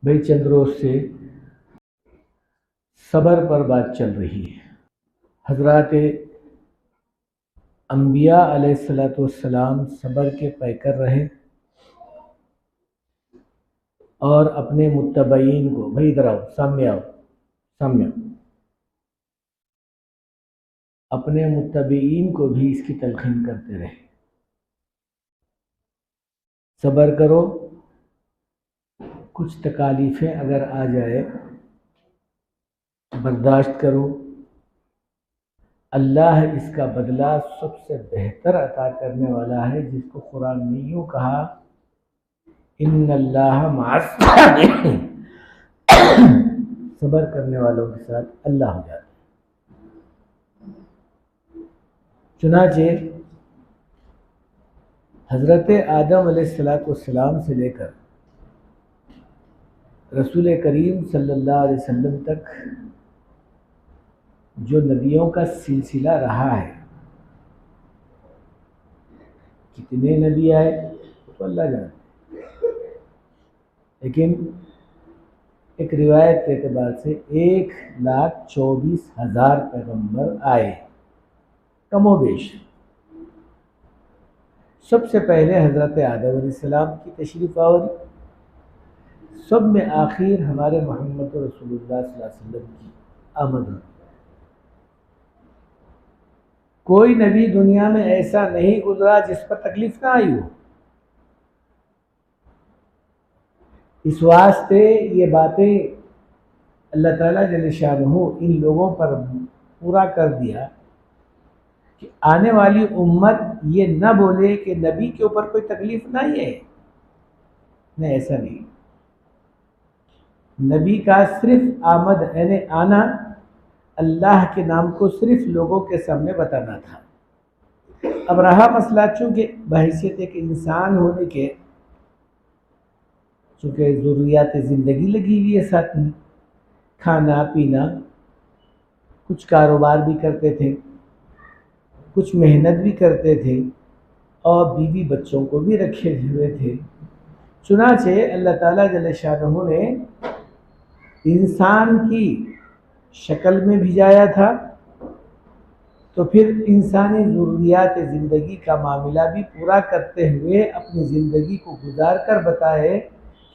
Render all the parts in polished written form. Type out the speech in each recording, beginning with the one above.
भाई चंद रोज से सब्र पर बात चल रही है। हज़रात अंबिया अलैहिस्सलाम सब्र के पैकर रहे और अपने मुत्तबईन को, भाई इधर आओ, सामने आओ, सामने आओ, अपने मुत्तबईन को भी इसकी तलकीन करते रहे। सब्र करो, कुछ तकालीफ़ें अगर आ जाए बर्दाश्त करो, अल्लाह इसका बदला सबसे बेहतर अता करने वाला है, जिसको कुरान ने यूँ कहा, इन्नल्लाह मअस-साबिरीन, सब्र करने वालों के साथ अल्लाह हो जाता है। चुनाचे हज़रत आदम अलैहिस्सलाम से लेकर रसूल करीम सल्लल्लाहु अलैहि वसल्लम तक जो नबियों का सिलसिला रहा है, कितने नबी आए तो अल्लाह जानते, लेकिन एक रिवायत के एतबार से 1,24,000 पैगंबर आए, कमोबेश। सबसे पहले हज़रत आदम अलैहिस्सलाम की तशरीफ़ आवरी, सब में आखिर हमारे मोहम्मद रसूलुल्लाह सल्लल्लाहु अलैहि वसल्लम की आमद। कोई नबी दुनिया में ऐसा नहीं गुजरा जिस पर तकलीफ ना आई हो। इस वास्ते ये बातें अल्लाह ताला जल्ल शानहू इन लोगों पर पूरा कर दिया कि आने वाली उम्मत ये न बोले कि नबी के ऊपर कोई तकलीफ नहीं है। नहीं, ऐसा नहीं। नबी का सिर्फ आमद यानी आना अल्लाह के नाम को सिर्फ लोगों के सामने बताना था। अब रहा मसला, चूँकि बहैसियत एक इंसान होने के, चूँकि ज़रूरियात ज़िंदगी लगी हुई है साथ में, खाना पीना, कुछ कारोबार भी करते थे, कुछ मेहनत भी करते थे और बीवी बच्चों को भी रखे हुए थे। चुनाचे अल्लाह ताला जल्ल शानहू ने इंसान की शक्ल में भिजाया था, तो फिर इंसानी ज़रूरियात ज़िंदगी का मामला भी पूरा करते हुए अपनी ज़िंदगी को गुजार कर बताए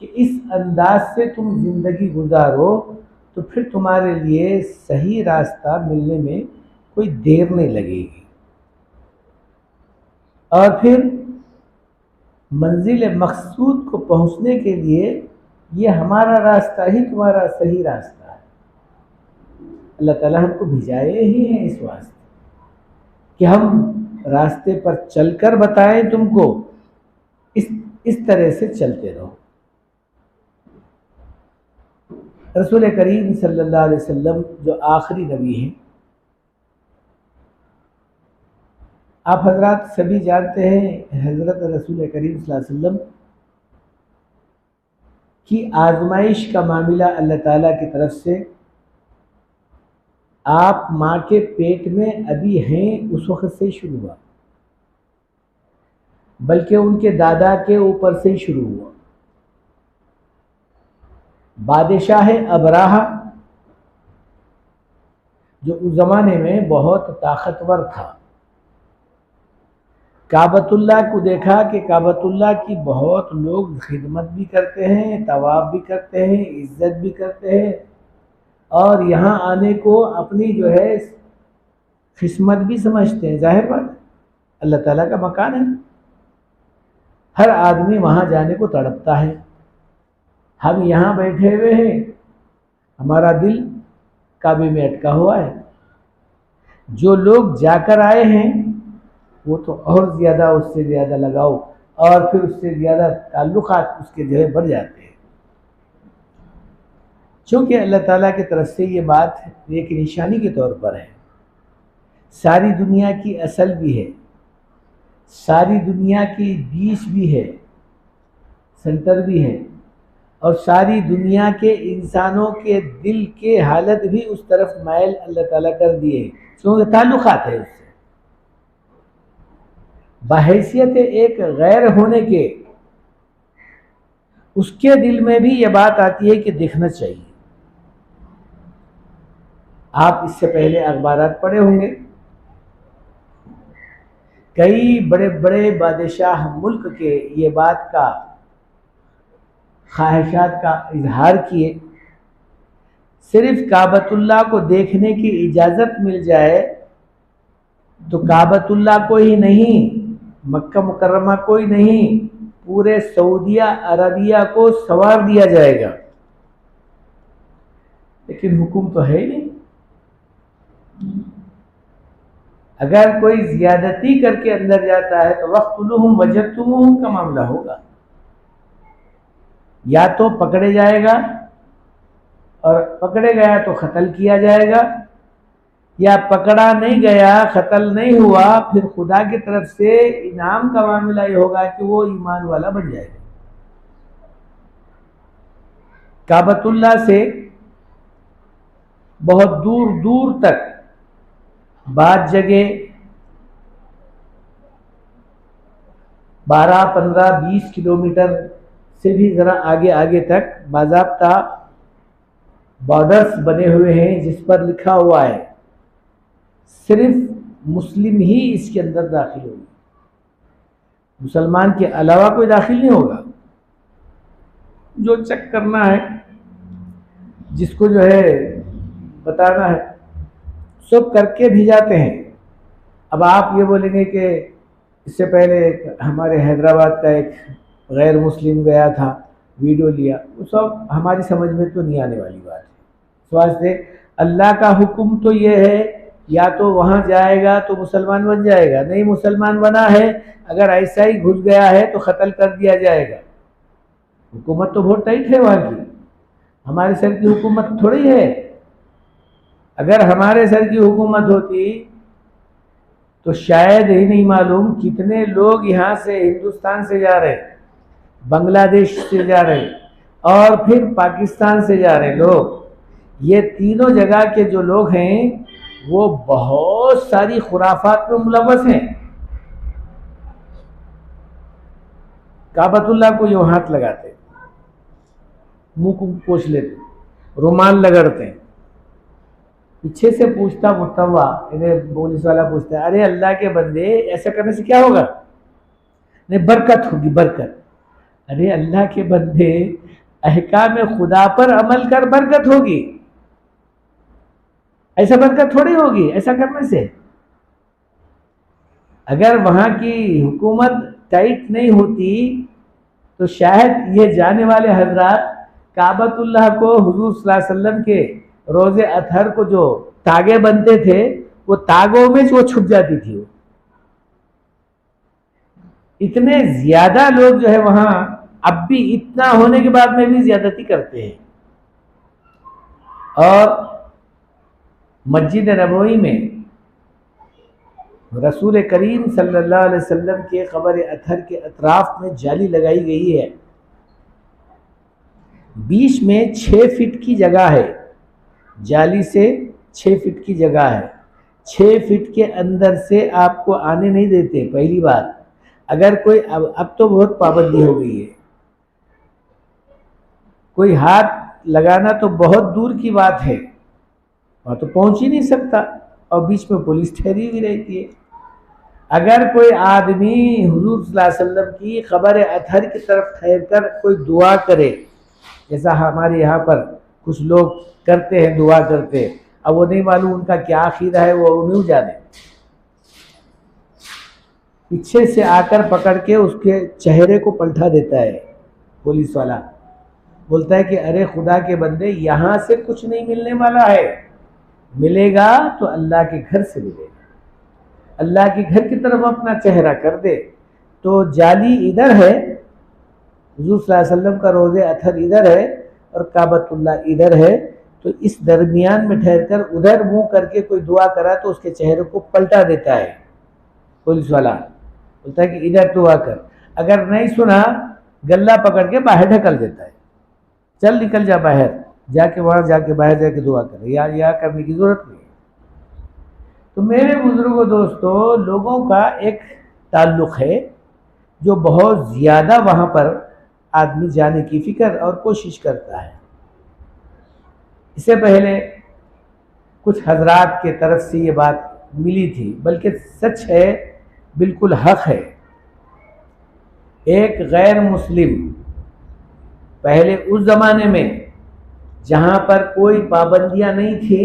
कि इस अंदाज से तुम ज़िंदगी गुजारो तो फिर तुम्हारे लिए सही रास्ता मिलने में कोई देर नहीं लगेगी, और फिर मंजिल मकसूद को पहुंचने के लिए ये हमारा रास्ता ही तुम्हारा सही रास्ता है। अल्लाह ताला हमको भिजाए ही हैं इस वास्ते कि हम रास्ते पर चलकर बताएं तुमको, इस तरह से चलते रहो। रसूल करीम सल्लल्लाहु अलैहि वसल्लम जो आखिरी नबी हैं, आप हजरात सभी जानते हैं हज़रत रसूल करीम सल्लल्लाहु अलैहि वसल्लम की आजमाइश का मामला अल्लाह ताला की तरफ से, आप माँ के पेट में अभी हैं उस वक़्त से ही शुरू हुआ, बल्कि उनके दादा के ऊपर से ही शुरू हुआ। बादशाह अबराहा जो उस ज़माने में बहुत ताकतवर था, काबतुल्लाह को देखा कि काबतुल्लाह की बहुत लोग खिदमत भी करते हैं, तवाफ भी करते हैं, इज्जत भी करते हैं, और यहाँ आने को अपनी जो है किस्मत भी समझते हैं। जाहिर बात है, अल्लाह ताला का मकान है, हर आदमी वहाँ जाने को तड़पता है। हम यहाँ बैठे हुए हैं, हमारा दिल काबे में अटका हुआ है। जो लोग जाकर आए हैं वो तो और ज़्यादा, उससे ज़्यादा लगाओ और फिर उससे ज़्यादा ताल्लुकात उसके जो है बढ़ जाते हैं। चूँकि अल्लाह ताला की तरफ से ये बात एक निशानी के तौर पर है, सारी दुनिया की असल भी है, सारी दुनिया की बीच भी है, सेंटर भी है, और सारी दुनिया के इंसानों के दिल के हालत भी उस तरफ माइल अल्लाह ताला कर दिए, क्योंकि ताल्लुकात है उससे। बहैसियत एक गैर होने के उसके दिल में भी ये बात आती है कि देखना चाहिए। आप इससे पहले अखबारात पढ़े होंगे, कई बड़े बड़े बादशाह मुल्क के ये बात का ख्वाहिशात का इजहार किए, सिर्फ काबतुल्लाह को देखने की इजाज़त मिल जाए तो काबतुल्लाह को ही नहीं, मक्का मुकर्रमा को ही नहीं, पूरे सऊदिया अरबिया को सवार दिया जाएगा। लेकिन हुक्म तो है ही नहीं। अगर कोई ज्यादती करके अंदर जाता है तो वक़्तुलुहुम वजदतुमुहुम का मामला होगा, या तो पकड़े जाएगा और पकड़े गया तो कत्ल किया जाएगा, या पकड़ा नहीं गया, कत्ल नहीं हुआ, फिर खुदा की तरफ से इनाम का मामला ये होगा कि वो ईमान वाला बन जाएगा। काबतुल्लाह से बहुत दूर दूर तक बाद जगह 12, 15, 20 किलोमीटर से भी ज़रा आगे आगे तक बाज़ाब्ता बॉर्डर्स बने हुए हैं जिस पर लिखा हुआ है सिर्फ मुस्लिम ही इसके अंदर दाखिल होगी, मुसलमान के अलावा कोई दाखिल नहीं होगा। जो चेक करना है, जिसको जो है बताना है, सब करके भी जाते हैं। अब आप ये बोलेंगे कि इससे पहले हमारे हैदराबाद का एक गैर मुस्लिम गया था, वीडियो लिया, वो सब हमारी समझ में तो नहीं आने वाली बात है। इस वास्ते अल्लाह का हुक्म तो ये है, या तो वहाँ जाएगा तो मुसलमान बन जाएगा, नहीं मुसलमान बना है, अगर ऐसा ही घुस गया है तो कत्ल कर दिया जाएगा। हुकूमत तो बहुत टाइट है वहाँ की, हमारे सर की हुकूमत थोड़ी है। अगर हमारे सर की हुकूमत होती तो शायद ही नहीं मालूम कितने लोग यहाँ से हिंदुस्तान से जा रहे, बांग्लादेश से जा रहे और फिर पाकिस्तान से जा रहे लोग। ये तीनों जगह के जो लोग हैं वो बहुत सारी खुराफात में मुलव्वस हैं। काबतुल्लाह को जो हाथ लगाते, मुंह को पोंछ लेते, रुमाल लगड़ते, पीछे से पूछता मुतव्वा, इन्हें पुलिस वाला पूछता है, अरे अल्लाह के बंदे ऐसा करने से क्या होगा? नहीं, बरकत होगी, बरकत। अरे अल्लाह के बंदे, अहकाम खुदा पर अमल कर, बरकत होगी। ऐसा बरकत थोड़ी होगी ऐसा करने से। अगर वहां की हुकूमत टाइट नहीं होती तो शायद ये जाने वाले हजरात काबतुल्लाह को हुजूर सल्लल्लाहु अलैहि वसल्लम के रोजे अतहर को जो तागे बनते थे वो तागों में वो छुप जाती थी। इतने ज्यादा लोग जो है वहां अब भी इतना होने के बाद में भी ज्यादती करते हैं। और मस्जिद नबवी में रसूल करीम सल्लल्लाहु अलैहि वसल्लम के कब्र अतहर के अतराफ में जाली लगाई गई है। बीच में 6 फीट की जगह है, जाली से 6 फीट की जगह है। 6 फीट के अंदर से आपको आने नहीं देते। पहली बात, अगर कोई अब तो बहुत पाबंदी हो गई है, कोई हाथ लगाना तो बहुत दूर की बात है, वहाँ तो पहुंच ही नहीं सकता, और बीच में पुलिस ठहरी हुई रहती है। अगर कोई आदमी हुजूर सल्लल्लाहु अलैहि वसल्लम की खबर अतहर की तरफ ठहर कर कोई दुआ करे, जैसा हमारे यहाँ पर कुछ लोग करते हैं, दुआ करते हैं, अब वो नहीं मालूम उनका क्या अकीदा है, वो नहीं जाने, पीछे से आकर पकड़ के उसके चेहरे को पलटा देता है पुलिस वाला, बोलता है कि अरे खुदा के बंदे, यहाँ से कुछ नहीं मिलने वाला है, मिलेगा तो अल्लाह के घर से मिलेगा, अल्लाह के घर की तरफ अपना चेहरा कर दे। तो जाली इधर है, हुजूर सल्लल्लाहु अलैहि वसल्लम का रोज़े अतहर इधर है और काबतुल्लाह इधर है, तो इस दरमियान में ठहरकर उधर मुंह करके कोई दुआ करा तो उसके चेहरे को पलटा देता है पुलिस वाला, बोलता है कि इधर दुआ कर। अगर नहीं सुना, गल्ला पकड़ के बाहर ढकल देता है, चल निकल जा बाहर, जाके वहां जाके बाहर जाके दुआ कर, या करने की जरूरत नहीं है। तो मेरे बुजुर्गों दोस्तों, लोगों का एक ताल्लुक है जो बहुत ज़्यादा वहाँ पर आदमी जाने की फिक्र और कोशिश करता है। इससे पहले कुछ हजरात के तरफ से ये बात मिली थी, बल्कि सच है, बिल्कुल हक है। एक गैर मुस्लिम पहले उस ज़माने में जहाँ पर कोई पाबंदियाँ नहीं थी,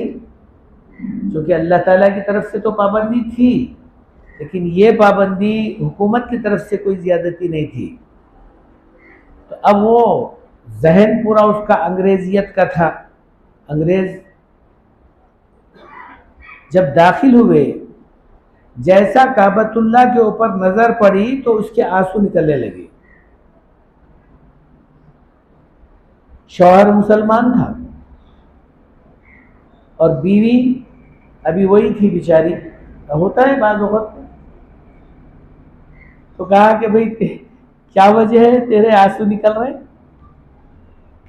क्योंकि अल्लाह ताला की तरफ से तो पाबंदी थी, लेकिन ये पाबंदी हुकूमत की तरफ से कोई ज़्यादती नहीं थी, तो अब वो जहन पूरा उसका अंग्रेजियत का था। अंग्रेज जब दाखिल हुए, जैसा काबतुल्लाह के ऊपर नजर पड़ी तो उसके आंसू निकलने लगे। शौहर मुसलमान था और बीवी अभी वही थी बेचारी, होता है बाज़ वक़्त। तो कहा कि भाई क्या वजह है तेरे आंसू निकल रहे?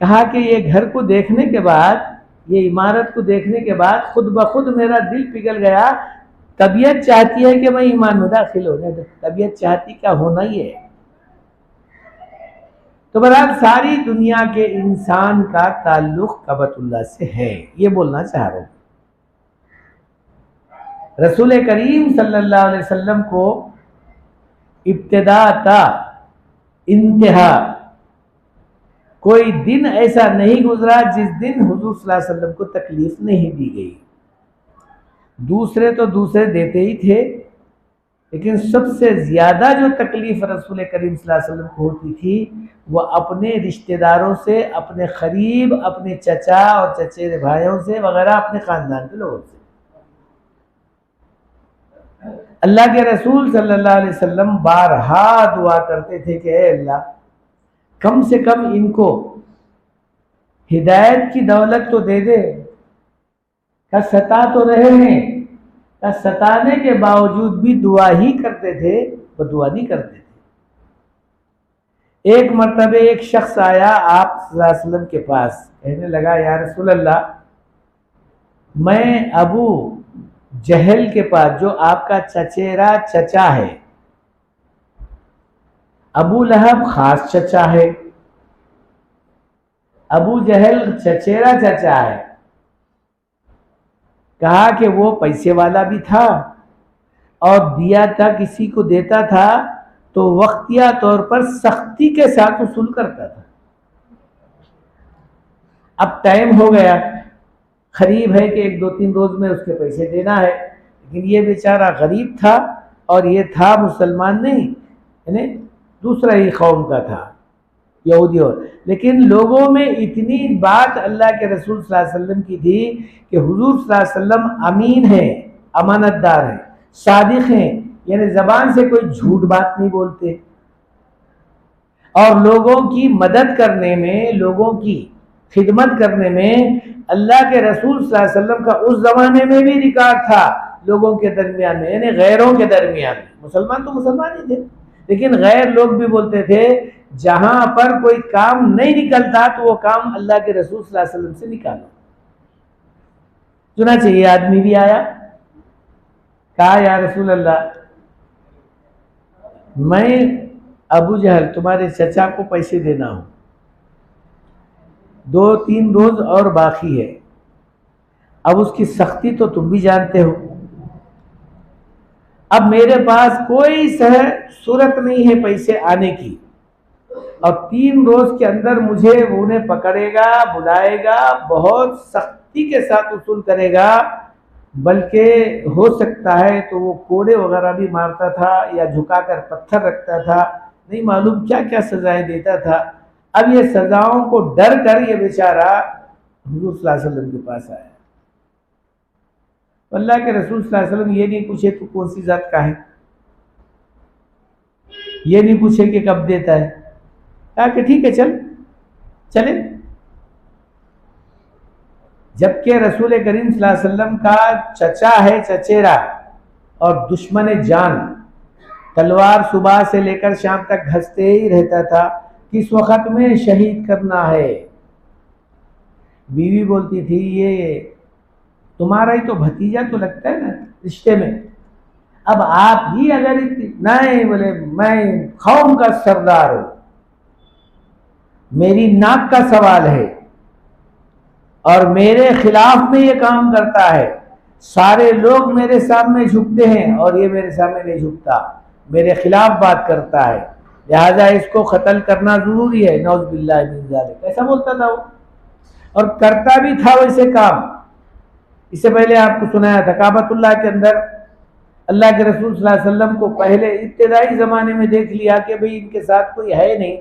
कहा कि ये घर को देखने के बाद, ये इमारत को देखने के बाद खुद ब खुद मेरा दिल पिघल गया। तबीयत चाहती है कि मैं ईमान में दाखिल हो जाए, तबीयत चाहती का होना ही है। तो बहरहाल सारी दुनिया के इंसान का ताल्लुक काबतुल्लाह से है, ये बोलना चाह रहा हूं। रसूल करीम सल्लल्लाहु अलैहि वसल्लम को इब्तिदा ता इंतहा कोई दिन ऐसा नहीं गुजरा जिस दिन हुजूर सल्लल्लाहु अलैहि वसल्लम को तकलीफ नहीं दी गई। दूसरे तो दूसरे देते ही थे, लेकिन सबसे ज्यादा जो तकलीफ रसूल करीम सल्लल्लाहु अलैहि वसल्लम को होती थी वह अपने रिश्तेदारों से, अपने करीब, अपने चचा और चचेरे भाइयों से वगैरह, अपने खानदान के लोगों से। अल्लाह के रसूल सल्लल्लाहु अलैहि वसल्लम बारहा दुआ करते थे कि ए अल्लाह, कम से कम इनको हिदायत की दौलत तो दे दे। का सता तो रहे हैं, का सताने के बावजूद भी दुआ ही करते थे, वो दुआ नहीं करते थे। एक मर्तबे एक शख्स आया आप सल्लल्लाहु अलैहि वसल्लम के पास, कहने लगा या रसूल अल्लाह, मैं अबू जहल के पास, जो आपका चचेरा चचा है, अबू लहब खास चचा है, अबू जहल चचेरा चचा है। कहा कि वो पैसे वाला भी था और दिया था, किसी को देता था तो वक्तिया तौर पर सख्ती के साथ वसूल करता था। अब टाइम हो गया, करीब है कि 1-2-3 रोज में उसके पैसे देना है, लेकिन ये बेचारा गरीब था और ये था मुसलमान नहीं, यानी दूसरा ही कौम का था, यहूदी। और लेकिन लोगों में इतनी बात अल्लाह के रसूल सल्लल्लाहु अलैहि वसल्लम की थी कि हुजूर सल्लल्लाहु अलैहि वसल्लम अमीन है, अमानतदार है, सादिक हैं, यानी जबान से कोई झूठ बात नहीं बोलते, और लोगों की मदद करने में, लोगों की खिदमत करने में अल्लाह के रसूल सल्लल्लाहु अलैहि वसल्लम का उस जमाने में भी रिकॉर्ड था लोगों के दरमियान में, यानी गैरों के दरमियान में। मुसलमान तो मुसलमान ही थे, लेकिन गैर लोग भी बोलते थे जहां पर कोई काम नहीं निकलता तो वो काम अल्लाह के रसूल सल्लल्लाहु अलैहि वसल्लम से निकालो। चुना चाहिए आदमी भी आया, कहा या रसूल अल्लाह, मैं अबू जहल तुम्हारे चचा को पैसे देना हो, 2-3 रोज और बाकी है, अब उसकी सख्ती तो तुम भी जानते हो, अब मेरे पास कोई सूरत नहीं है पैसे आने की, और 3 रोज के अंदर मुझे उन्हें पकड़ेगा, बुलाएगा, बहुत सख्ती के साथ वसूल करेगा, बल्कि हो सकता है तो वो कोड़े वगैरह भी मारता था या झुकाकर पत्थर रखता था, नहीं मालूम क्या क्या सजाएं देता था। अब ये सजाओं को डर कर ये बेचारा हुजूर सल्लल्लाहु अलैहि वसल्लम के पास आया। अल्लाह के रसूल सल्लल्लाहु अलैहि वसल्लम ये नहीं पूछे तू कौन सी जात का है, ये नहीं पूछे कि कब देता है, कहा कि ठीक है चले। जबकि रसूल करीम सल्लल्लाहु अलैहि वसल्लम का चचा है, चचेरा और दुश्मन जान, तलवार सुबह से लेकर शाम तक घसते ही रहता था, किस वक्त में शहीद करना है। बीवी बोलती थी ये तुम्हारा ही तो भतीजा तो लगता है ना रिश्ते में, अब आप ही अगर नहीं, बोले मैं कौम का सरदार हूं, मेरी नाक का सवाल है और मेरे खिलाफ में ये काम करता है। सारे लोग मेरे सामने झुकते हैं और ये मेरे सामने नहीं झुकता, मेरे खिलाफ बात करता है, लिहाजा इसको कत्ल करना जरूरी है। नौज़ुबिल्लाहि मिन ज़ालिक, ऐसा बोलता था वो और करता भी था वैसे काम। इससे पहले आपको सुनाया था काबतुल्लाह के अंदर अल्लाह के रसूल सल्लल्लाहु अलैहि वसल्लम को पहले इब्तिदाई ज़माने में देख लिया कि भाई इनके साथ कोई है नहीं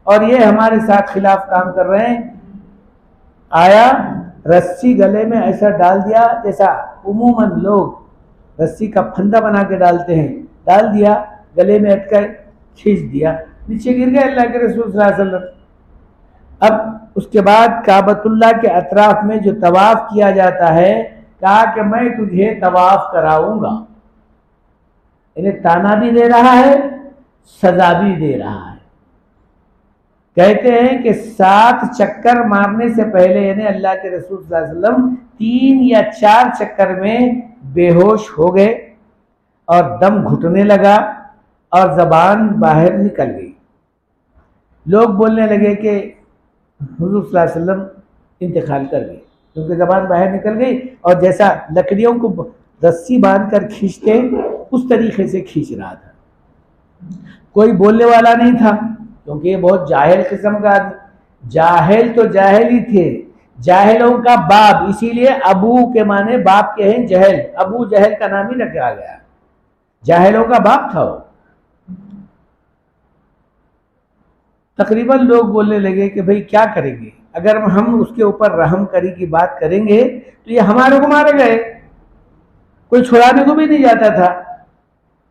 और ये हमारे साथ खिलाफ काम कर रहे हैं। आया, रस्सी गले में ऐसा डाल दिया जैसा उमूमन लोग रस्सी का फंदा बना के डालते हैं, डाल दिया, गले में अटका, खींच दिया, नीचे गिर गए अल्लाह के रसूल सल्लल्लाहु अलैहि वसल्लम। अब उसके बाद काबतुल्लाह के अतराफ में जो तवाफ किया जाता है, कहा कि मैं तुझे तवाफ कराऊंगा। इन्हें ताना भी दे रहा है, सजा भी दे रहा है। कहते हैं कि 7 चक्कर मारने से पहले यानी अल्लाह के रसूल सल्लल्लाहु अलैहि वसल्लम 3 या 4 चक्कर में बेहोश हो गए और दम घुटने लगा और जबान बाहर निकल गई। लोग बोलने लगे कि हुजूर सल्लल्लाहु अलैहि वसल्लम इंतकाल कर गए, क्योंकि जबान बाहर निकल गई और जैसा लकड़ियों को रस्सी बांधकर खींचते उस तरीके से खींच रहा था। कोई बोलने वाला नहीं था, क्योंकि ये बहुत जाहिल किस्म का आदमी, जाहिल तो जाहिल ही थे, जाहिलों का बाप, इसीलिए अबू के माने बाप के हैं जहल, अबू जहल का नाम ही रखा गया, जाहिलों का बाप था वो। तकरीबन लोग बोलने लगे कि भाई क्या करेंगे, अगर हम उसके ऊपर रहम करी की बात करेंगे तो ये हमारे को मारे गए, कोई छुड़ाने को भी नहीं जाता था।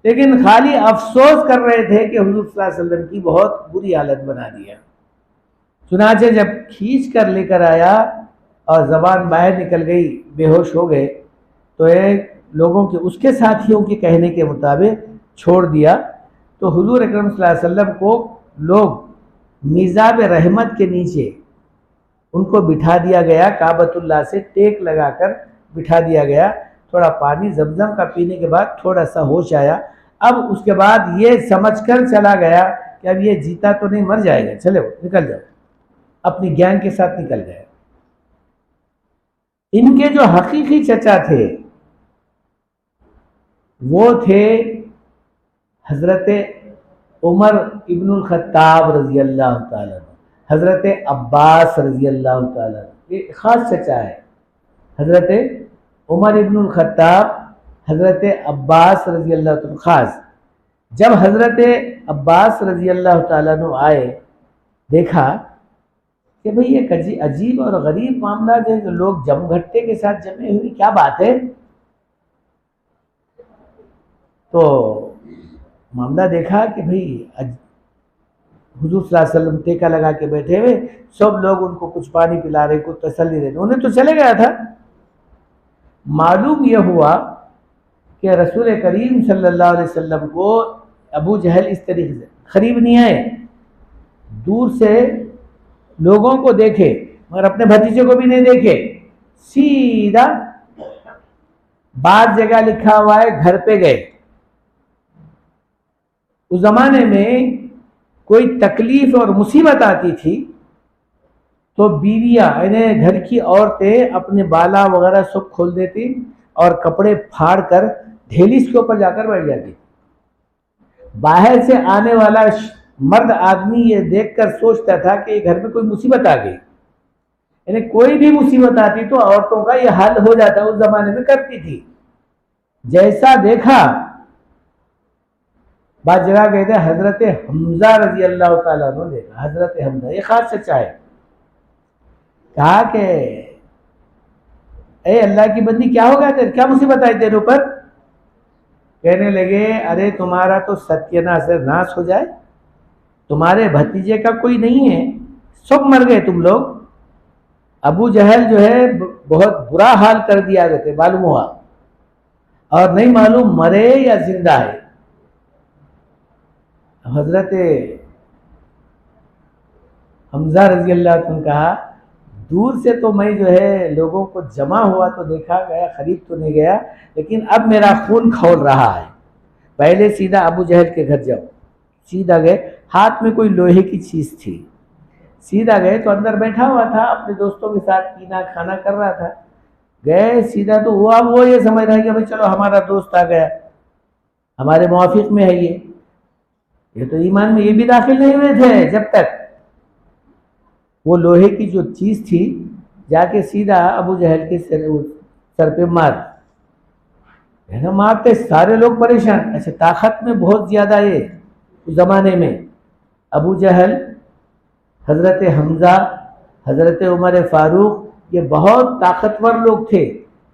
लेकिन खाली अफसोस कर रहे थे कि हुजूर सल्लल्लाहु अलैहि वसल्लम की बहुत बुरी हालत बना दिया। चुनाचे जब खींच कर लेकर आया और जबान बाहर निकल गई, बेहोश हो गए, तो एक लोगों के उसके साथियों के कहने के मुताबिक छोड़ दिया। तो हुजूर अकरम सल्लल्लाहु अलैहि वसल्लम को लोग मिज़ाब रहमत के नीचे उनको बिठा दिया गया, काबतुल्लाह से टेक लगाकर बिठा दिया गया। थोड़ा पानी जमजम का पीने के बाद थोड़ा सा होश आया। अब उसके बाद ये समझकर चला गया कि अब ये जीता तो नहीं, मर जाएगा, चले निकल जाओ, अपनी गैंग के साथ निकल गए। इनके जो हकीकी चचा थे वो थे हजरत उमर इब्नुल खत्ताब रजी अल्लाह ताला, हजरत अब्बास रजी अल्लाह ताला, ये खास चचा है। हजरत उमर इब्नुल खत्ताब, हजरत अब्बास रजी अल्लाह ताला खास। जब हजरत अब्बास रजी अल्लाह ताला नु आए, देखा कि भाई ये अजीब और गरीब मामला है, जो लोग जमघट्टे के साथ जमे हुए, क्या बात है। तो मामला देखा कि भाई हुजूर सल्लल्लाहु अलैहि वसल्लम टेका लगा के बैठे हुए, सब लोग उनको कुछ पानी पिला रहे, कुछ तसल्ली दे रहे, उन्हें तो चले गया था। मालूम यह हुआ कि रसूल करीम सल्लल्लाहु अलैहि वसल्लम को अबू जहल इस तरीके से करीब नहीं आए, दूर से लोगों को देखे मगर अपने भतीजे को भी नहीं देखे, सीधा बाद जगह लिखा हुआ है घर पे गए। उस जमाने में कोई तकलीफ और मुसीबत आती थी तो बीवियां यानी घर की औरतें अपने बाला वगैरह सब खोल देती और कपड़े फाड़ कर ढेलिस के ऊपर जाकर बैठ जाती। बाहर से आने वाला मर्द आदमी ये देखकर सोचता था कि घर में कोई मुसीबत आ गई, यानी कोई भी मुसीबत आती तो औरतों का ये हाल हो जाता, उस जमाने में करती थी। जैसा देखा, बाद जगह कहते हैं हजरत हमजा रजी अल्लाह ताला ने देखा, हजरत हमजा, ये खास सच्चा है। कहा कि ए अल्लाह की बंदी क्या हो गया तेरे, क्या मुसीबत आई तेरे ऊपर। कहने लगे अरे तुम्हारा तो सत्यानाश नाश हो जाए, तुम्हारे भतीजे का कोई नहीं है, सब मर गए तुम लोग। अबू जहल जो है बहुत बुरा हाल कर दिया गए थे मालूम हुआ, और नहीं मालूम मरे या जिंदा है। हजरत हमजा रजी अल्लाह ने कहा दूर से तो मैं जो है लोगों को जमा हुआ तो देखा गया, खरीद तो नहीं गया, लेकिन अब मेरा खून खौल रहा है। पहले सीधा अबू जहल के घर जाओ, सीधा गए, हाथ में कोई लोहे की चीज थी, सीधा गए तो अंदर बैठा हुआ था अपने दोस्तों के साथ, पीना खाना कर रहा था। गए सीधा तो हुआ वो ये समझ रहा है कि भाई चलो हमारा दोस्त आ गया, हमारे मुआफिक में है ये तो ईमान में ये भी दाखिल नहीं हुए थे जब तक वो लोहे की जो चीज थी जाके सीधा अबू जहल के सर पे मारते सारे लोग परेशान। अच्छा, ताकत में बहुत ज्यादा ये उस जमाने में अबू जहल, हजरत हमजा, हजरत उमर फारूक, ये बहुत ताकतवर लोग थे,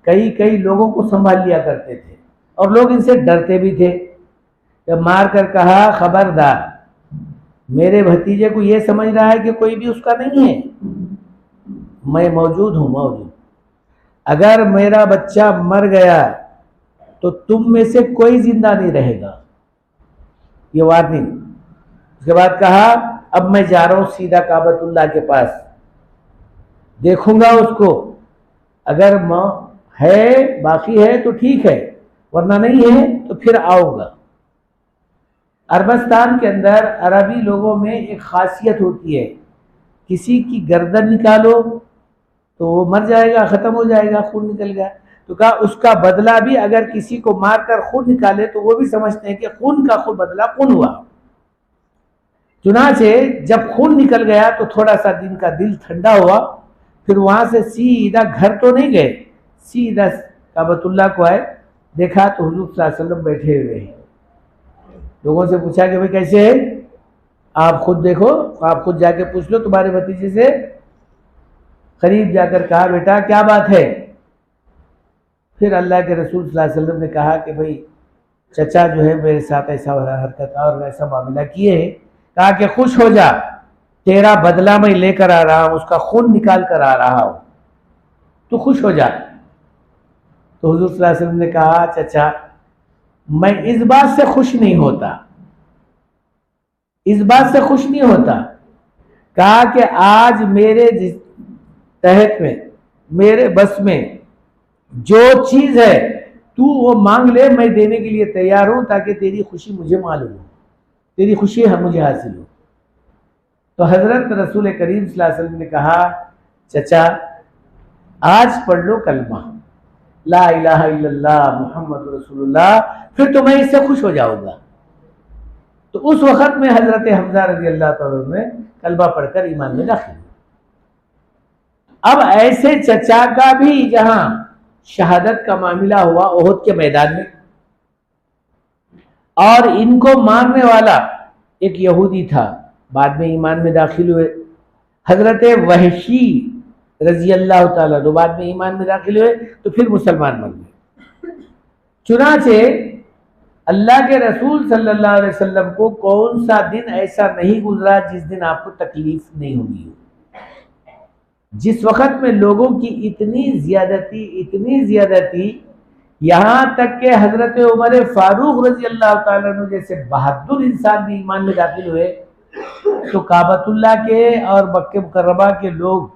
कई कई लोगों को संभाल लिया करते थे और लोग इनसे डरते भी थे। जब मार कर कहा खबरदार, मेरे भतीजे को ये समझ रहा है कि कोई भी उसका नहीं है, मैं मौजूद हूं, मौजूद। अगर मेरा बच्चा मर गया तो तुम में से कोई जिंदा नहीं रहेगा, ये वार्निंग। उसके बाद कहा अब मैं जा रहा हूं सीधा काबतुल्लाह के पास, देखूंगा उसको, अगर है बाकी है तो ठीक है, वरना नहीं है तो फिर आऊंगा। अरबस्तान के अंदर अरबी लोगों में एक खासियत होती है, किसी की गर्दन निकालो तो वो मर जाएगा, खत्म हो जाएगा, खून निकल गया। तो कहा उसका बदला भी अगर किसी को मारकर खून निकाले तो वो भी समझते हैं कि खून का खून बदला खून हुआ। चुनाचे जब खून निकल गया तो थोड़ा सा दिन का दिल ठंडा हुआ, फिर वहां से सीधा घर तो नहीं गए, सीधा काबतुल्लाह को आए, देखा तो हुजूर सल्लल्लाहु अलैहि वसल्लम बैठे हुए हैं। लोगों से पूछा कि भाई कैसे है, आप खुद देखो, आप खुद जाके पूछ लो तुम्हारे भतीजे से। करीब जाकर कहा बेटा क्या बात है। फिर अल्लाह के रसूल सल्लल्लाहु अलैहि वसल्लम ने कहा कि भाई चचा जो है मेरे साथ ऐसा हरकत और ऐसा मामला किए है। कहा कि खुश हो जा, तेरा बदला मैं लेकर आ रहा हूं, उसका खून निकाल कर आ रहा हूं, तू खुश हो जा। तो हुजूर सल्लल्लाहु अलैहि वसल्लम ने कहा चचा मैं इस बात से खुश नहीं होता, इस बात से खुश नहीं होता। कहा कि आज मेरे तहत में, मेरे बस में जो चीज है तू वो मांग ले, मैं देने के लिए तैयार हूं, ताकि तेरी खुशी मुझे मालूम हो, तेरी खुशी मुझे हासिल हो। तो हजरत रसूल करीम सल्लल्लाहु अलैहि वसल्लम ने कहा चचा आज पढ़ लो कलमा ला इलाहा इल्लल्लाह मुहम्मद रसूलुल्लाह, फिर तो मैं इससे खुश हो जाऊंगा। तो उस वक्त में हजरत हमजा रजी अल्लाह तआला ने कलमा पढ़कर ईमान में दाखिल हुए। अब ऐसे चचा का भी जहां शहादत का मामला हुआ ओहद के मैदान में, और इनको मारने वाला एक यहूदी था, बाद में ईमान में दाखिल हुए। हजरत वहशी रजी अल्लाह तआला तो बाद में ईमान में दाखिल हुए, तो फिर मुसलमान बन गए। चुनाचे अल्लाह के रसूल सल्लल्लाहु अलैहि वसल्लम को कौन सा दिन ऐसा नहीं गुजरा जिस दिन आपको तकलीफ नहीं हुई हो। जिस वक्त में लोगों की इतनी ज्यादती, यहां तक के हजरत उमर फारूक रजी अल्लाह तआला अन्हु जैसे बहादुर इंसान भी ईमान में दाखिल हुए, तो काबतुल्लाह के और मक्के मुकर्रमा के लोग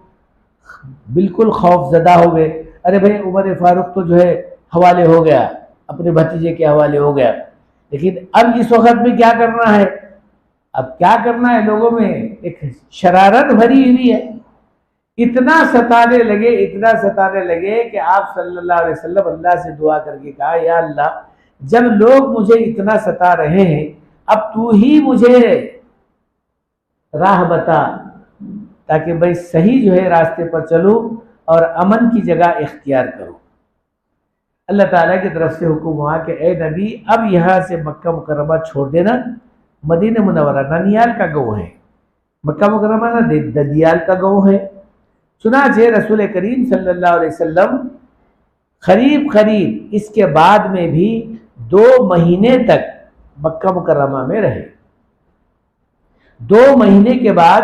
बिल्कुल खौफजदा हो गए। अरे भाई उमर फारूक तो जो है हवाले हो गया, अपने भतीजे के हवाले हो गया। लेकिन अब इस वक्त में क्या करना है, अब क्या करना है, लोगों में एक शरारत भरी हुई है। इतना सताने लगे कि आप सल्लल्लाहु अलैहि वसल्लम अल्लाह से दुआ करके कहा या अल्लाह, जब लोग मुझे इतना सता रहे हैं, अब तू ही मुझे राह बता, ताकि मैं सही जो है रास्ते पर चलूं और अमन की जगह इख्तियार करूं। अल्लाह ताला की तरफ से हुक्म हुआ कि ए नबी अब यहाँ से मक्का मुकर्रमा छोड़ देना, मदीना मुनव्वरा ननियाल का गाँव है, मक्का मुकर्रमा ना ददियाल का गाँव है। चुनाचे रसूल करीम सल्लल्लाहु अलैहि वसल्लम करीब इसके बाद में भी 2 महीने तक मक्का मुकर्रमा में रहे। 2 महीने के बाद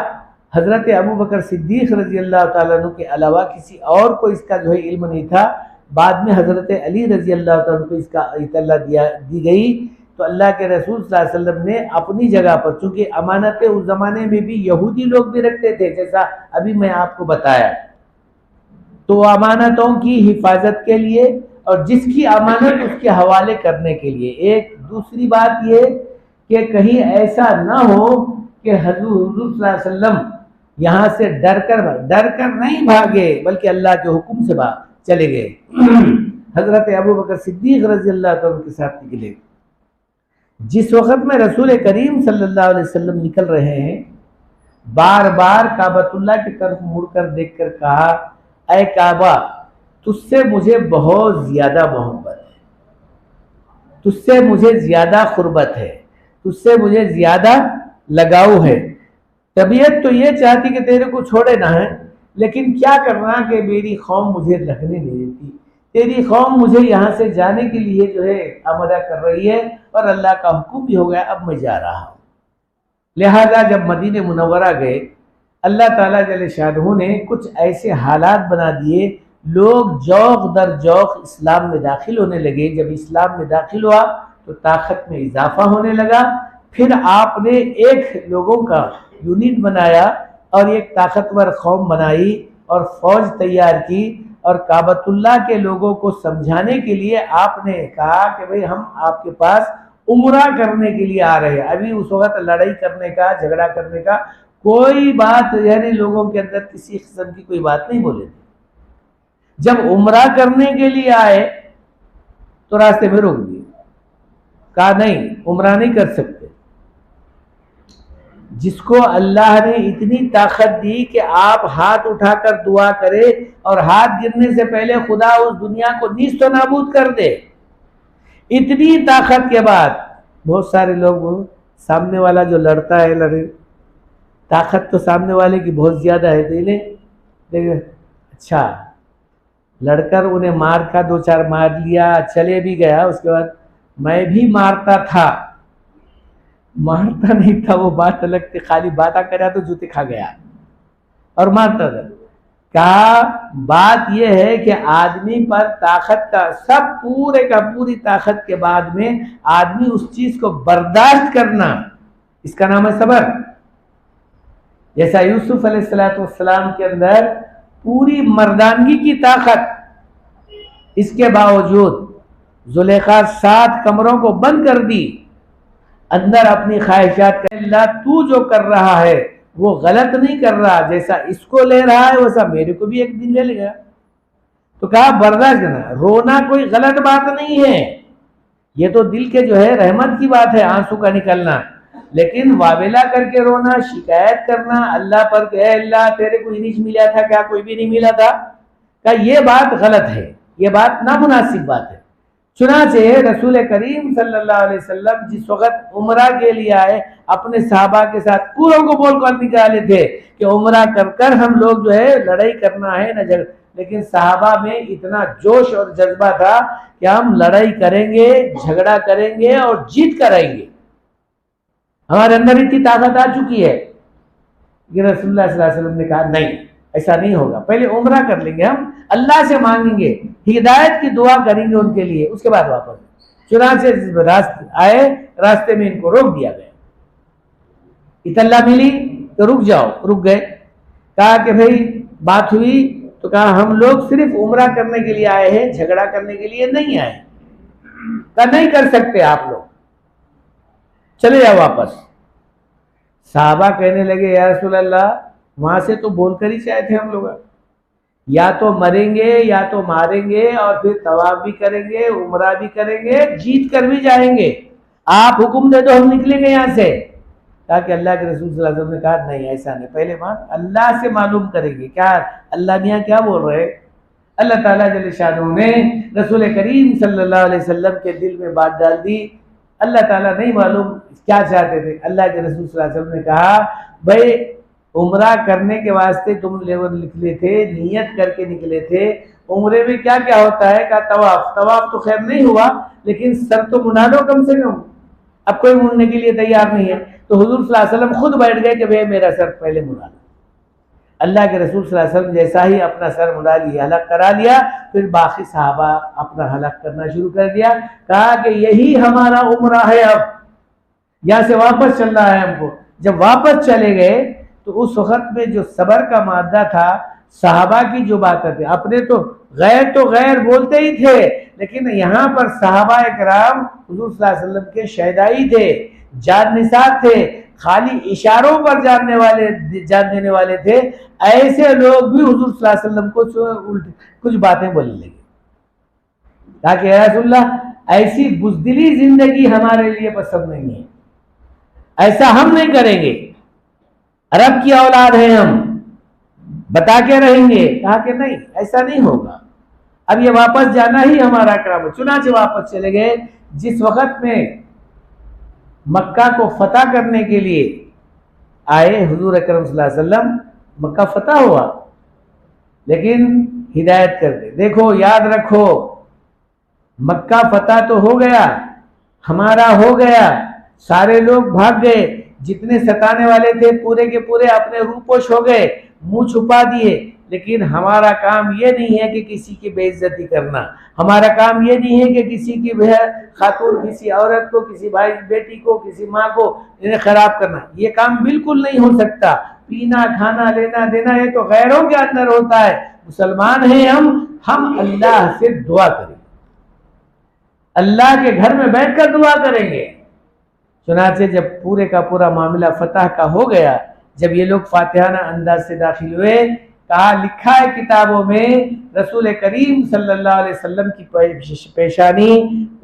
हजरत अबू बकर सिद्दीक रजी अल्लाह तआला अन्हु के अलावा किसी और को इसका जो है इल्म नहीं था। बाद में हजरत अली रजी अल्लाह तआला अन्हु को इसका इत्तला दी गई। तो अल्लाह के रसूल सल्लल्लाहु अलैहि वसल्लम ने अपनी जगह पर, चूंकि अमानतें उस जमाने में भी यहूदी लोग भी रखते थे, जैसा अभी मैं आपको बताया, तो अमानतों की हिफाजत के लिए और जिसकी अमानत उसके हवाले करने के लिए। एक दूसरी बात ये कि कहीं ऐसा ना हो कि हुजूर सल्लल्लाहु अलैहि वसल्लम यहाँ से डर कर नहीं भागे, बल्कि अल्लाह के हुक्म से चले गए। हजरत अबू बकर सिद्दीक रज़ी अल्लाह तआला के साथ निकले। जिस वक्त में रसूल करीम सल्लल्लाहु अलैहि वसल्लम निकल रहे हैं, बार बार काबतुल्लाह की तरफ मुड़कर देखकर कहा, ऐ काबा, तुझसे मुझे बहुत ज्यादा मोहब्बत है, तुझसे मुझे ज्यादा खुर्बत है, तुझसे मुझे ज्यादा लगाव है। तबीयत तो ये चाहती कि तेरे को छोड़े ना है, लेकिन क्या करना कि मेरी कौम मुझे रखने नहीं देती, तेरी कौम मुझे यहाँ से जाने के लिए जो है आमदा कर रही है, और अल्लाह का हुक्म भी हो गया, अब मैं जा रहा हूँ। लिहाजा जब मदीने मुनव्वरा गए, अल्लाह ताला जल्ले शानहू ने कुछ ऐसे हालात बना दिए, लोग जौक दर जौक इस्लाम में दाखिल होने लगे। जब इस्लाम में दाखिल हुआ तो ताकत में इजाफा होने लगा। फिर आपने एक लोगों का यूनिट बनाया और एक ताकतवर कौम बनाई और फौज तैयार की, और काबतुल्लाह के लोगों को समझाने के लिए आपने कहा कि भाई हम आपके पास उम्रा करने के लिए आ रहे हैं। अभी उस वक्त लड़ाई करने का, झगड़ा करने का कोई बात, यानी लोगों के अंदर किसी किस्म की कोई बात नहीं बोले थे। जब उम्रा करने के लिए आए तो रास्ते में रोक दिए, कहा नहीं, उम्रा नहीं कर सकते। जिसको अल्लाह ने इतनी ताकत दी कि आप हाथ उठाकर दुआ करें और हाथ गिरने से पहले खुदा उस दुनिया को नीस्त नाबूद कर दे, इतनी ताकत के बाद बहुत सारे लोग, सामने वाला जो लड़ता है लड़े, ताकत तो सामने वाले की बहुत ज्यादा है, देखे अच्छा लड़कर उन्हें मार का 2-4 मार लिया, चले भी गया। उसके बाद मैं भी मारता था, मारता नहीं था वो बात अलग थी, खाली बात करा तो जूते खा गया और मारता था। कहा बात यह है कि आदमी पर ताकत का, सब पूरे का पूरी ताकत के बाद में आदमी उस चीज को बर्दाश्त करना, इसका नाम है सबर। जैसा यूसुफ अलैहिस्सलाम के अंदर पूरी मर्दानगी की ताकत, इसके बावजूद जुलेखा 7 कमरों को बंद कर दी, अंदर अपनी ख्वाहिशात का, अल्लाह तू जो कर रहा है वो गलत नहीं कर रहा, जैसा इसको ले रहा है वैसा मेरे को भी एक दिन ले लेगा। तो कहा बर्दाश्त करना, रोना कोई गलत बात नहीं है, ये तो दिल के जो है रहमत की बात है, आंसू का निकलना, लेकिन वावेला करके रोना, शिकायत करना अल्लाह पर कि अल्लाह तेरे को इनिश मिला था क्या, कोई भी नहीं मिला था, का ये बात गलत है, ये बात नामुनासिब बात है। चुनाचे रसूल करीम सल्लल्लाहु अलैहि वसल्लम जिस वक्त उम्रा के लिए आए, अपने साहबा के साथ पूरों को बोल कर निकाले थे कि उम्रा कर कर हम लोग जो है लड़ाई करना है न झगड़ा, लेकिन साहबा में इतना जोश और जज्बा था कि हम लड़ाई करेंगे, झगड़ा करेंगे और जीत कर आएंगे, हमारे अंदर इतनी ताकत आ चुकी है कि रसूलुल्लाह सल्लल्लाहु अलैहि वसल्लम ने कहा नहीं, ऐसा नहीं होगा, पहले उम्रा कर लेंगे, हम अल्लाह से मांगेंगे, हिदायत की दुआ करेंगे उनके लिए, उसके बाद वापस। चुनाचे रास्ते आए, रास्ते में इनको रोक दिया गया, इतल्ला मिली तो रुक जाओ, रुक गए। कहा कि भाई बात हुई, तो कहा हम लोग सिर्फ उम्रा करने के लिए आए हैं, झगड़ा करने के लिए नहीं आए। कहा नहीं कर सकते आप लोग, चले जाओ वापस। साहबा कहने लगे या रसूल अल्लाह, वहां से तो बोलकर ही चाहे थे हम लोग, या तो मरेंगे या तो मारेंगे और फिर तवाफ भी करेंगे, उम्रा भी करेंगे, जीत कर भी जाएंगे, आप हुक्म दे दो हम निकलेंगे यहाँ से। कहा कि अल्लाह के रसूल सल्लल्लाहु अलैहि वसल्लम ने कहा नहीं, ऐसा नहीं, पहले बात अल्लाह से मालूम करेंगे। क्या अल्लाह मियाँ क्या बोल रहे? अल्लाह ताला जल्ले शानहू ने रसूल करीम सल्लल्लाहु अलैहि वसल्लम के दिल में बात डाल दी। अल्लाह ताला नहीं मालूम क्या चाहते थे। अल्लाह के रसूल सल्लल्लाहु अलैहि वसल्लम ने कहा भाई उम्रा करने के वास्ते तुम लोग निकले थे, नियत करके निकले थे, उम्रे में क्या क्या होता है? का तवाफ, तवाफ तो खैर नहीं हुआ, लेकिन सर तो मुड़ा लो कम से कम। अब कोई मुड़ने के लिए तैयार नहीं है, तो हुजूर सल्लल्लाहु अलैहि वसल्लम खुद बैठ गए कि भाई मेरा सर पहले मुड़ा लो। अल्लाह के रसूल सल्लल्लाहु अलैहि वसल्लम जैसा ही अपना सर मुड़ा लिया, हलक करा लिया, फिर बाकी सहाबा अपना हलक करना शुरू कर दिया। कहा कि यही हमारा उम्रा है, अब यहाँ से वापस चलना है हमको। जब वापस चले गए तो उस वक्त में जो सबर का मादा था, सहाबा की जो बातें थे, अपने तो गैर बोलते ही थे, लेकिन यहाँ पर सहाबा इकराम हुजूर सल्लल्लाहु अलैहि वसल्लम के शहदाई थे, जान निसार थे, खाली इशारों पर जान देने वाले थे, ऐसे लोग भी हुजूर सल्लल्लाहु अलैहि वसल्लम को कुछ बातें बोलने लगे। ताकि या रसूलल्लाह, ऐसी बुज़दिली जिंदगी हमारे लिए पसंद नहीं है, ऐसा हम नहीं करेंगे, अरब की औलाद है हम, बता के रहेंगे। कहा कि नहीं, ऐसा नहीं होगा, अब ये वापस जाना ही हमारा काम है। चुनाचे वापस चले गए। जिस वक्त में मक्का को फतह करने के लिए आए हुजूर अकरम सल्लल्लाहु अलैहि वसल्लम, मक्का फतह हुआ, लेकिन हिदायत कर दे, देखो याद रखो, मक्का फतह तो हो गया, हमारा हो गया, सारे लोग भाग गए, जितने सताने वाले थे पूरे के पूरे अपने रूपोश हो गए, मुंह छुपा दिए, लेकिन हमारा काम ये नहीं है कि किसी की बेइज्जती करना, हमारा काम ये नहीं है कि किसी की खातून, किसी औरत को, किसी भाई बेटी को, किसी माँ को इन्हें खराब करना, ये काम बिल्कुल नहीं हो सकता। पीना खाना लेना देना ये तो गैरों के अंदर होता है। मुसलमान हैं हम अल्लाह से दुआ करेंगे, अल्लाह के घर में बैठकर दुआ करेंगे। चुनाचे जब पूरे का पूरा मामला फतह का हो गया, जब ये लोग फातिहाना अंदाज से दाखिल हुए, कहा, लिखा है किताबों में, रसूल करीम सल्लल्लाहु अलैहि वसल्लम की पेशानी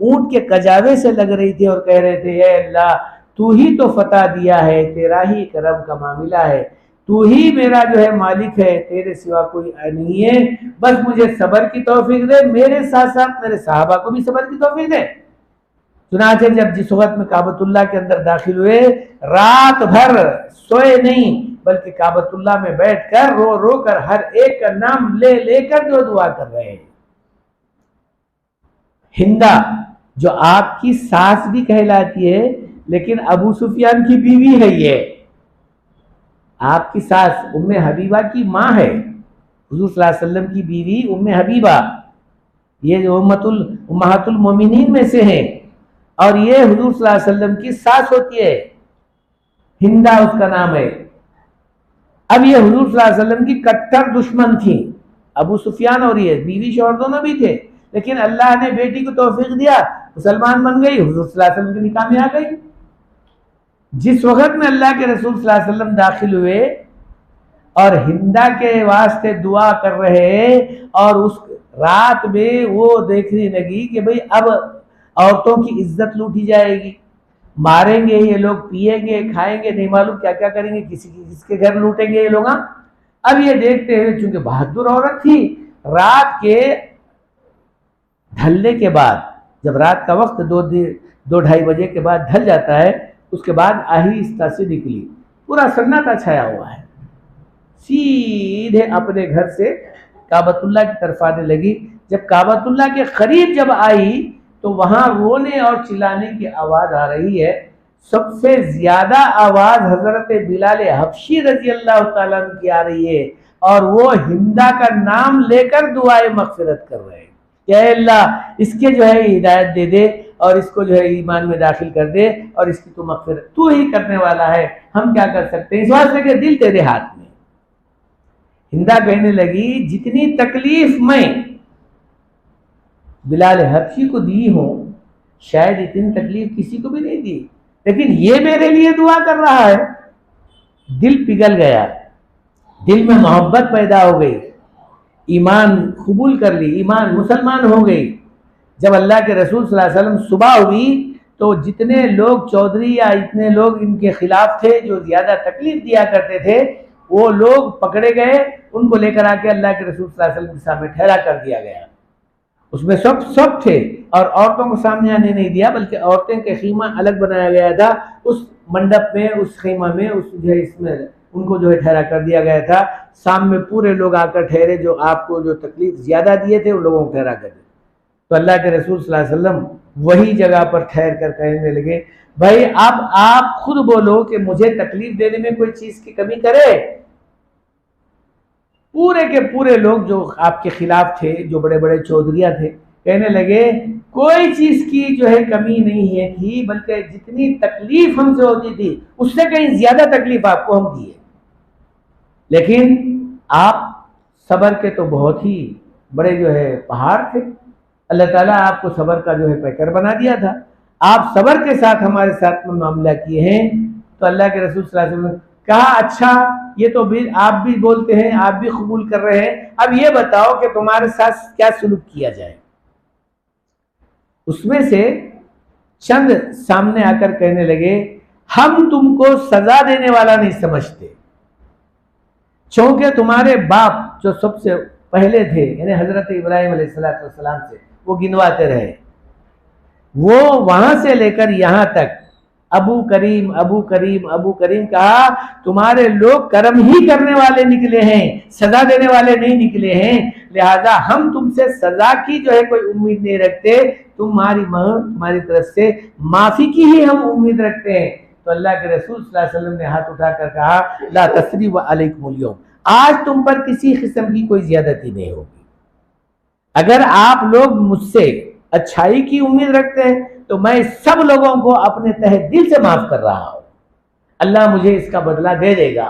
ऊंट के कजावे से लग रही थी और कह रहे थे, ए अल्लाह, तू ही तो फतह दिया है, तेरा ही करम का मामला है, तू ही मेरा जो है मालिक है, तेरे सिवा कोई नहीं है, बस मुझे सब्र की तौफीक दे, मेरे साथ साथ मेरे सहाबा को भी सब्र की तौफीक दे। चुनाचे जब जिस वक्त में काबतुल्लाह के अंदर दाखिल हुए, रात भर सोए नहीं, बल्कि काबतुल्लाह में बैठकर रो रो कर हर एक का नाम ले लेकर जो दुआ कर रहे हैं। हिंदा जो आपकी सास भी कहलाती है, लेकिन अबू सुफियान की बीवी है, ये आपकी सास उम्मे हबीबा की माँ है, हुजूर सल्लल्लाहु अलैहि वसल्लम की बीवी उम्मे हबीबा, ये जो उम्महातुल मोमिनीन में से है, और ये हुजूर सल्लल्लाहु अलैहि वसल्लम की सास होती है, हिंदा उसका नाम है। अब ये हुजूर सल्लल्लाहु अलैहि वसल्लम की कट्टर दुश्मन थी, अबू सुफियान, और ये बीवी शौहर दोनों भी थे, लेकिन अल्लाह ने बेटी को तौफीक दिया, मुसलमान बन गई, हुजूर सल्लल्लाहु अलैहि वसल्लम के निकाह में आ गई। जिस वक्त में अल्लाह के रसूल सल्लल्लाहु अलैहि वसल्लम दाखिल हुए और हिंदा के वास्ते दुआ कर रहे, और उस रात में वो देखने लगी कि भाई अब औरतों की इज्जत लूटी जाएगी, मारेंगे ये लोग, पिएंगे खाएंगे, नहीं मालूम क्या क्या करेंगे, किसके घर लूटेंगे ये लोग। अब ये देखते हैं, चूंकि बहादुर औरत थी, रात के ढलने के बाद, जब रात का वक्त 2-2:30 बजे के बाद ढल जाता है, उसके बाद आहिस्ता से निकली, पूरा सन्नाटा छाया हुआ है, सीधे अपने घर से काबतुल्लाह की तरफ आने लगी। जब काबतुल्लाह के करीब जब आई, तो वहां रोने और चिल्लाने की आवाज आ रही है। सबसे ज्यादा आवाज हजरत बिलाल हबशी रजी अल्लाह तआला अन्हु की आ रही है, और वो हिंदा का नाम लेकर दुआए मगफिरत कर रहे हैं, या अल्लाह, इसके जो है हिदायत दे दे, और इसको जो है ईमान में दाखिल कर दे, और इसकी तू मगफिरत तू ही करने वाला है, हम क्या कर सकते हैं, इस वास्ते के दिल तेरे हाथ में। हिंदा कहने लगी, जितनी तकलीफ मैं बिलाल हबशी को दी हूं, शायद इतनी तकलीफ किसी को भी नहीं दी, लेकिन ये मेरे लिए दुआ कर रहा है। दिल पिघल गया, दिल में मोहब्बत पैदा हो गई, ईमान कबूल कर ली, ईमान मुसलमान हो गई। जब अल्लाह के रसूल सल्लल्लाहु अलैहि वसल्लम सुबह हुई, तो जितने लोग चौधरी या इतने लोग इनके खिलाफ थे, जो ज्यादा तकलीफ दिया करते थे, वो लोग पकड़े गए, उनको लेकर आके अल्लाह के रसूल सल्लल्लाहु अलैहि वसल्लम के सामने ठहरा कर दिया गया। उसमें सब थे, और औरतों को सामने आने नहीं दिया, बल्कि औरतें के खीमा अलग बनाया गया था, उस मंडप में, उस खीमा में, उस जो है इसमें उनको जो है ठहरा कर दिया गया था। सामने पूरे लोग आकर ठहरे, जो आपको जो तकलीफ ज्यादा दिए थे उन लोगों को ठहरा कर दिया। तो अल्लाह के रसूल सल्लल्लाहु अलैहि वसल्लम वही जगह पर ठहर कर कहने लगे, भाई अब आप खुद बोलो कि मुझे तकलीफ देने में कोई चीज की कमी करे। पूरे के पूरे लोग जो आपके खिलाफ थे, जो बड़े बड़े चौधरिया थे, कहने लगे कोई चीज की जो है कमी नहीं है थी, बल्कि जितनी तकलीफ हमसे होती थी उससे कहीं ज्यादा तकलीफ आपको हम दिए, लेकिन आप सब्र के तो बहुत ही बड़े जो है पहाड़ थे, अल्लाह ताला आपको सब्र का जो है पैकर बना दिया था, आप सब्र के साथ हमारे साथ में मामला किए हैं, तो अल्लाह के रसूल सल्लल्लाहु अलैहि वसल्लम ने कहा, अच्छा ये तो भी आप भी बोलते हैं, आप भी कबूल कर रहे हैं, अब ये बताओ कि तुम्हारे साथ क्या सुलूक किया जाए। उसमें से चंद सामने आकर कहने लगे, हम तुमको सजा देने वाला नहीं समझते, क्योंकि तुम्हारे बाप जो सबसे पहले थे यानी हजरत इब्राहिम अलैहिस्सलाम से वो गिनवाते रहे, वो वहां से लेकर यहां तक अबू करीम अबू करीम अबू करीम कहा, तुम्हारे लोग कर्म ही करने वाले निकले हैं, सजा देने वाले नहीं निकले हैं, लिहाजा हम तुमसे सजा की जो है कोई उम्मीद नहीं रखते, तुम्हारी तरफ से माफी की ही हम उम्मीद रखते हैं। तो अल्लाह के रसूल सल्लल्लाहु अलैहि वसल्लम ने हाथ उठाकर कहा, ला तस्रीब अलैकुमुल यौम, आज तुम पर किसी किस्म की कोई ज्यादती नहीं होगी। अगर आप लोग मुझसे अच्छाई की उम्मीद रखते हैं तो मैं सब लोगों को अपने तहे दिल से माफ कर रहा हूं, अल्लाह मुझे इसका बदला दे देगा,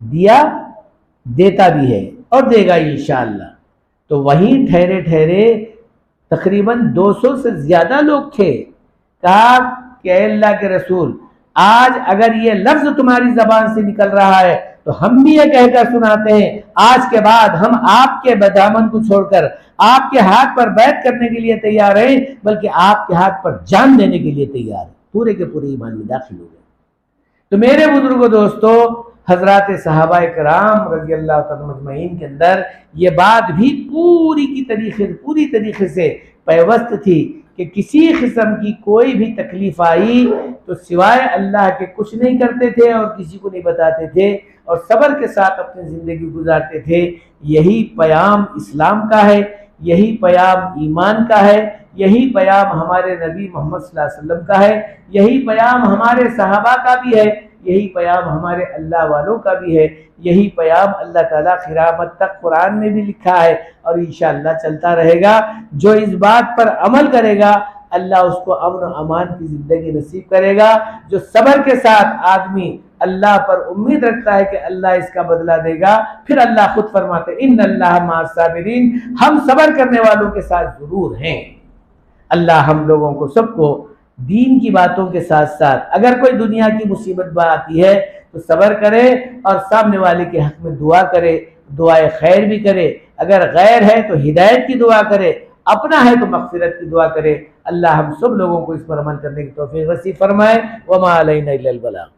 दिया देता भी है और देगा इंशाअल्लाह। तो वहीं ठहरे ठहरे तकरीबन 200 से ज्यादा लोग थे। कहा कि अल्लाह के रसूल, आज अगर ये लफ्ज तुम्हारी जबान से निकल रहा है तो हम भी ये कहकर सुनाते हैं, आज के बाद हम आपके दामन को छोड़कर आपके हाथ पर बैठ करने के लिए तैयार हैं, बल्कि आपके हाथ पर जान देने के लिए तैयार हैं। पूरे के पूरे ईमान में दाखिल हो गए। तो मेरे बुजुर्गों दोस्तों, हजरात सहाबा कराम रज़ी अल्लाह तआला मजमईन के अंदर ये बात भी पूरी तरीके से पैवस्त थी कि किसी किस्म की कोई भी तकलीफ आई तो सिवाय अल्लाह के कुछ नहीं करते थे और किसी को नहीं बताते थे और सब्र के साथ अपनी ज़िंदगी गुजारते थे। यही पैगाम इस्लाम का है, यही पैगाम ईमान का है, यही पैगाम हमारे नबी मोहम्मद सल्लल्लाहु अलैहि वसल्लम का है, यही पैगाम हमारे सहाबा का भी है, यही पैगाम हमारे अल्लाह वालों का भी है, यही पैगाम अल्लाह ताला क़ियामत तक कुरान में भी लिखा है और इंशाअल्लाह चलता रहेगा। जो इस बात पर अमल करेगा अल्लाह उसको अमन अमान की ज़िंदगी नसीब करेगा। जो सब्र के साथ आदमी अल्लाह पर उम्मीद रखता है कि अल्लाह इसका बदला देगा, फिर अल्लाह खुद फरमाते हैं, इन्नल्लाह मअस साबिरीन, हम सब्र करने वालों के साथ जरूर हैं। अल्लाह हम लोगों को सबको दीन की बातों के साथ साथ अगर कोई दुनिया की मुसीबत आती है तो सब्र करे और सामने वाले के हक में दुआ करे, दुआए खैर भी करे, अगर गैर है तो हिदायत की दुआ करे, अपना है तो मग़फ़िरत की दुआ करे। अल्लाह हम सब लोगों को इस पर अमल करने की तौफ़ीक़ नसीब फरमाए। वमा अलैना इल्लल बलाग।